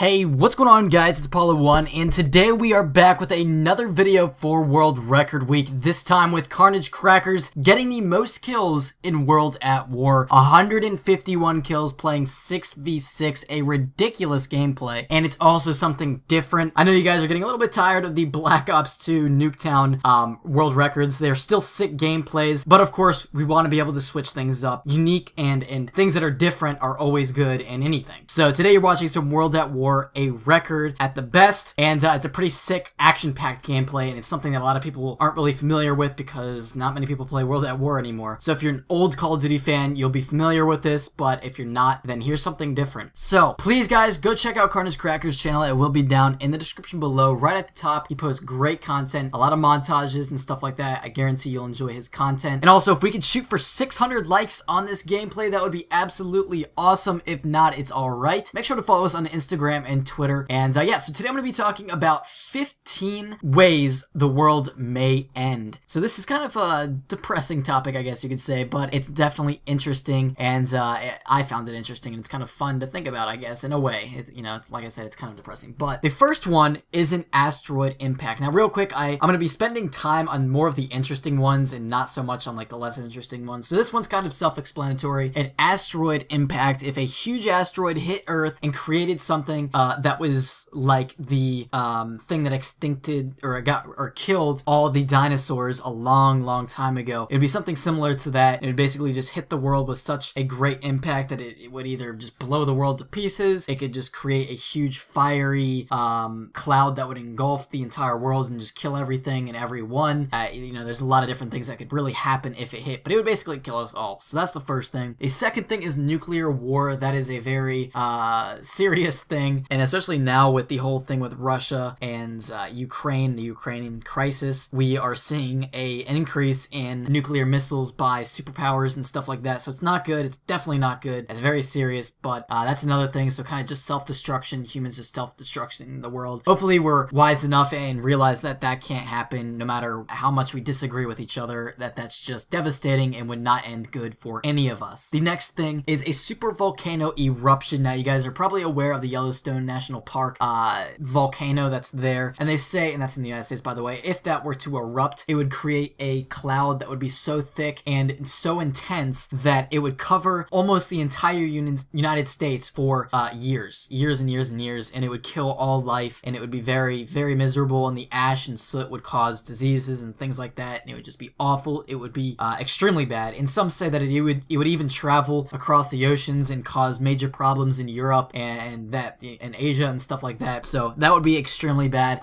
Hey, what's going on guys, it's Apollo1, and today we are back with another video for World Record Week, this time with Carnage Crackers getting the most kills in World at War. 151 kills playing 6v6, a ridiculous gameplay, and it's also something different. I know you guys are getting a little bit tired of the Black Ops 2 Nuketown world records. They're still sick gameplays, but of course we want to be able to switch things up. Unique and things that are different are always good in anything. So today you're watching some World at War, a record at the best, and it's a pretty sick action-packed gameplay, and it's something that a lot of people aren't really familiar with because not many people play World at War anymore. So if you're an old Call of Duty fan, you'll be familiar with this, but if you're not, then here's something different. So please guys, go check out Carnage Crackers' channel. It will be down in the description below. Right at the top, he posts great content, a lot of montages and stuff like that. I guarantee you'll enjoy his content. And also, if we could shoot for 600 likes on this gameplay, that would be absolutely awesome. If not, it's alright. Make sure to follow us on Instagram and Twitter. And yeah, so today I'm going to be talking about 15 ways the world may end. So this is kind of a depressing topic, I guess you could say, but it's definitely interesting, and I found it interesting, and it's kind of fun to think about, I guess, in a way. You know, it's like I said, it's kind of depressing. But the first one is an asteroid impact. Now, real quick, I'm going to be spending time on more of the interesting ones and not so much on like the less interesting ones. So this one's kind of self-explanatory. An asteroid impact: if a huge asteroid hit Earth and created something that was like the thing that extincted or killed all the dinosaurs a long time ago. It would be something similar to that. It would basically just hit the world with such a great impact that it would either just blow the world to pieces, it could just create a huge fiery cloud that would engulf the entire world and just kill everything and everyone. You know, there's a lot of different things that could really happen if it hit, but it would basically kill us all. So that's the first thing. The second thing is nuclear war. That is a very serious thing, and especially now with the whole thing with Russia and Ukraine, the Ukrainian crisis, we are seeing an increase in nuclear missiles by superpowers and stuff like that. So it's not good. It's definitely not good. It's very serious, but that's another thing. So kind of just self-destruction, humans just self-destruction in the world. Hopefully we're wise enough and realize that that can't happen no matter how much we disagree with each other, that's just devastating and would not end good for any of us. The next thing is a super volcano eruption. Now you guys are probably aware of the Yellowstone National Park volcano that's there, and they say, and that's in the United States by the way, if that were to erupt, it would create a cloud that would be so thick and so intense that it would cover almost the entire United States for years and years, and it would kill all life, and it would be very miserable, and the ash and soot would cause diseases and things like that, and it would just be awful. It would be extremely bad, and some say that it would even travel across the oceans and cause major problems in Europe and Asia and stuff like that. So that would be extremely bad.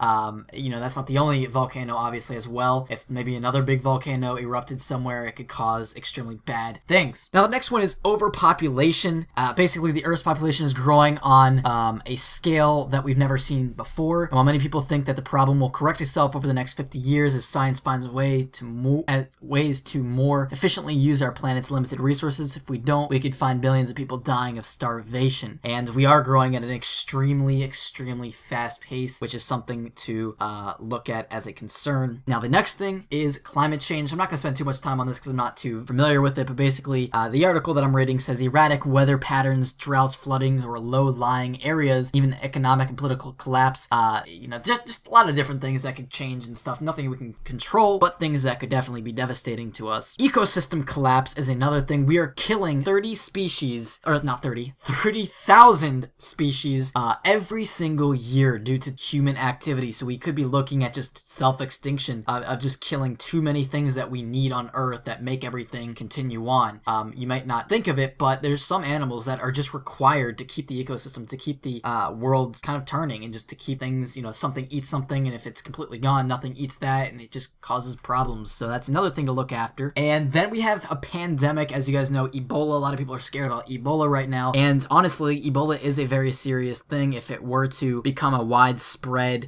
You know, that's not the only volcano, obviously, as well. If maybe another big volcano erupted somewhere, it could cause extremely bad things. Now the next one is overpopulation. Basically the Earth's population is growing on a scale that we've never seen before. And while many people think that the problem will correct itself over the next 50 years as science finds a way to ways to more efficiently use our planet's limited resources, if we don't, we could find billions of people dying of starvation. And we are growing at an extremely fast pace, which is something to look at as a concern. Now the next thing is climate change. I'm not going to spend too much time on this because I'm not too familiar with it, but basically the article that I'm reading says erratic weather patterns, droughts, flooding, or low-lying areas, even economic and political collapse, you know, just a lot of different things that could change and stuff. Nothing we can control, but things that could definitely be devastating to us. Ecosystem collapse is another thing. We are killing 30 species, or not 30,000 species every single year due to human activity. So we could be looking at just self-extinction of just killing too many things that we need on Earth that make everything continue on. You might not think of it, but there's some animals that are just required to keep the ecosystem, to keep the world kind of turning, and just to keep things, you know, something eats something, and if it's completely gone, nothing eats that, and it just causes problems. So that's another thing to look after. And then we have a pandemic. As you guys know, Ebola. A lot of people are scared about Ebola right now, and honestly, Ebola is a very serious thing. If it were to become a widespread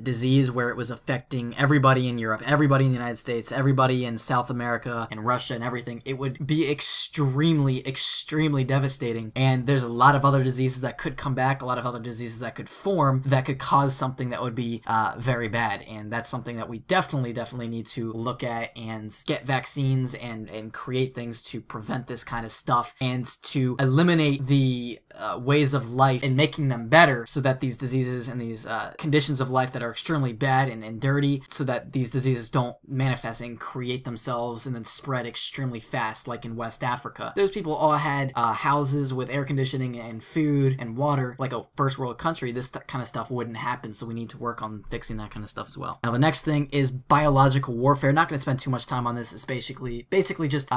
disease where it was affecting everybody in Europe, everybody in the United States, everybody in South America and Russia and everything, it would be extremely, extremely devastating. And there's a lot of other diseases that could come back, a lot of other diseases that could form that could cause something that would be very bad. And that's something that we definitely need to look at and get vaccines and create things to prevent this kind of stuff and to eliminate the ways of life and making them better so that these diseases and these conditions of life that are extremely bad and dirty, so that these diseases don't manifest and create themselves and then spread extremely fast like in West Africa. Those people all had houses with air conditioning and food and water like a first world country. This kind of stuff wouldn't happen, so we need to work on fixing that kind of stuff as well. Now the next thing is biological warfare. Not going to spend too much time on this. It's basically just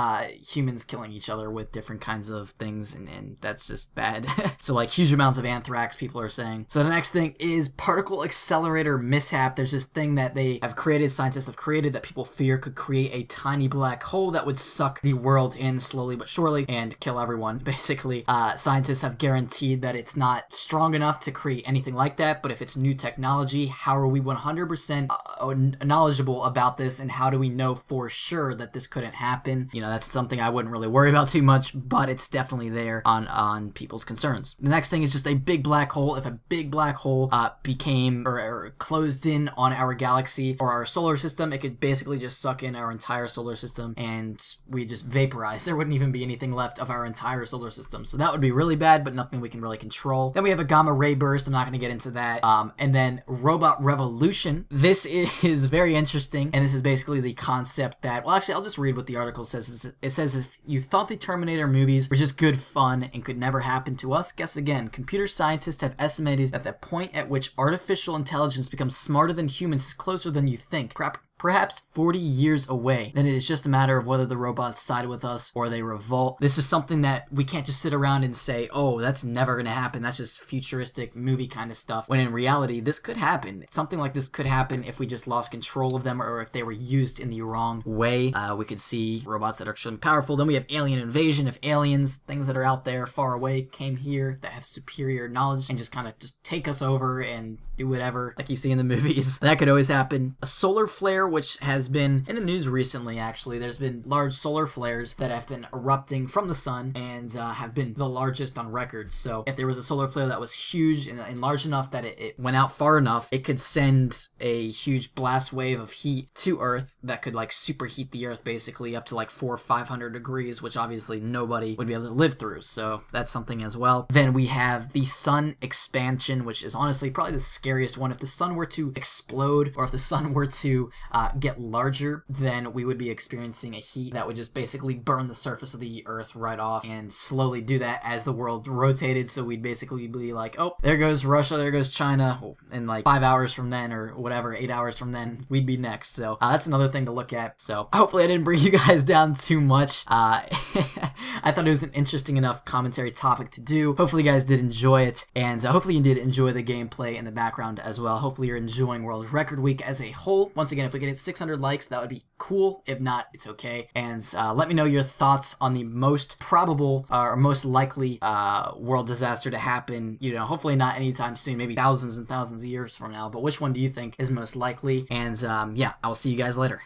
humans killing each other with different kinds of things, and that's just bad. So like huge amounts of anthrax, people are saying. So the next thing is particle accelerator mishap. There's this thing that they have created, scientists have created, that people fear could create a tiny black hole that would suck the world in slowly but surely and kill everyone. Basically, scientists have guaranteed that it's not strong enough to create anything like that, but if it's new technology, how are we 100% knowledgeable about this, and how do we know for sure that this couldn't happen? You know, that's something I wouldn't really worry about too much, but it's definitely there on people's concerns. The next thing is just a big black hole. If a big black hole became or closed in on our galaxy or our solar system, it could basically just suck in our entire solar system and we just vaporize. There wouldn't even be anything left of our entire solar system. So that would be really bad, but nothing we can really control. Then we have a gamma ray burst. I'm not going to get into that. And then robot revolution. This is very interesting, and this is basically the concept that, well, actually, I'll just read what the article says. It says, if you thought the Terminator movies were just good fun and could never happen to us, guess again. Computer scientists have estimated that the point at which artificial intelligence becomes smarter than humans is closer than you think. Perhaps 40 years away. Then it is just a matter of whether the robots side with us or they revolt. This is something that we can't just sit around and say, oh, that's never gonna happen. That's just futuristic movie kind of stuff. When in reality, this could happen. Something like this could happen if we just lost control of them or if they were used in the wrong way. We could see robots that are extremely powerful. Then we have alien invasion. If aliens, things that are out there far away, came here that have superior knowledge and just kind of just take us over and do whatever like you see in the movies. That could always happen. A solar flare, which has been in the news recently, actually. There's been large solar flares that have been erupting from the sun and have been the largest on record. So if there was a solar flare that was huge and large enough that it went out far enough, it could send a huge blast wave of heat to Earth that could like superheat the Earth basically up to like 400 or 500 degrees, which obviously nobody would be able to live through. So that's something as well. Then we have the sun expansion, which is honestly probably the scariest one. If the sun were to explode, or if the sun were to get larger, then we would be experiencing a heat that would just basically burn the surface of the Earth right off and slowly do that as the world rotated. So we'd basically be like, oh, there goes Russia, there goes China, and like 5 hours from then, or whatever, 8 hours from then, we'd be next. So that's another thing to look at. So hopefully I didn't bring you guys down too much. I thought it was an interesting enough commentary topic to do. Hopefully you guys did enjoy it, and hopefully you did enjoy the gameplay in the background as well. Hopefully you're enjoying World Record Week as a whole. Once again, if we get 600 likes, that would be cool. If not, it's okay. And let me know your thoughts on the most probable or most likely world disaster to happen. You know, hopefully not anytime soon, maybe thousands and thousands of years from now, but which one do you think is most likely? And yeah, I will see you guys later.